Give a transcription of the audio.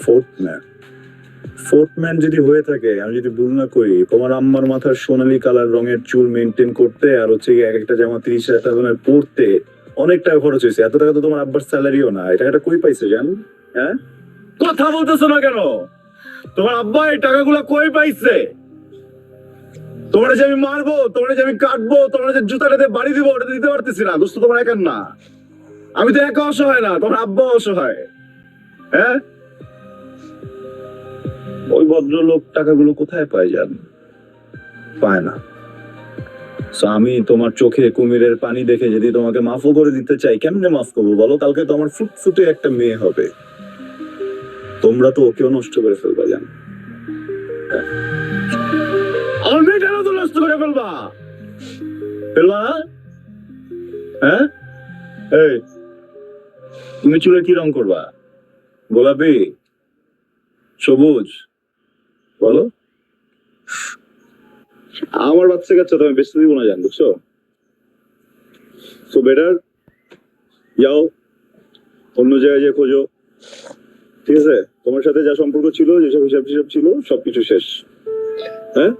Fourth man, fourth man যদি হয়ে থাকে, আমি যদি ভুল না করি, তোমার আম্মার মাথার সোনালী কালার রঙের চুল মেনটেন করতে আর হচ্ছে গিয়ে এক একটা জামা 30,000 টাকা করে পড়তে অনেক টাকা খরচ হয়েছে। এত টাকা তো তোমার আব্বার স্যালারিও না। এই টাকাটা কই পাইছে জান? হ্যাঁ, কথা বলতেছো না কেন? তোমার আব্বা এই টাকাগুলো কই পাইছে? তোমার যে আমি মারবো, তোমার যে আমি কাটবো, তোমার যে জুতাটাতে বাড়ি দিব, ওটা তো দিতে পারতেছি না। দোস্ত তোমার একার না, আমি তো একা অসহায় না, তোমার আব্বা অসহায়। হ্যাঁ, ওই ভদ্রলোক টাকাগুলো কোথায় পায় যান? পায় না। So, আমি তোমার চোখে কুমিরের পানি দেখে যদি তোমাকে মাফও করে দিতে চাই, কেমনে মাফ করবো বলো? কালকে তো আমার ফুটফুটে একটা মেয়ে হবে, তোমরা তো ওকেও নষ্ট করে ফেলবা জান। আমার মেয়েটারও তো নষ্ট করে ফেলবা, ফেলবা না? হ্যাঁ, এই তুমি চুলে কি রং করবা? গোলাপি, সবুজ, বলো। আমার বাচ্চা কাচ্চা তুমি বেশি দিব না জান, বুঝছো? সো বেটার যাও, অন্য জায়গায় যে খোঁজো, ঠিক আছে? তোমার সাথে যা সম্পর্ক ছিল, যেসব হিসাব ছিল, সবকিছু শেষ। হ্যাঁ,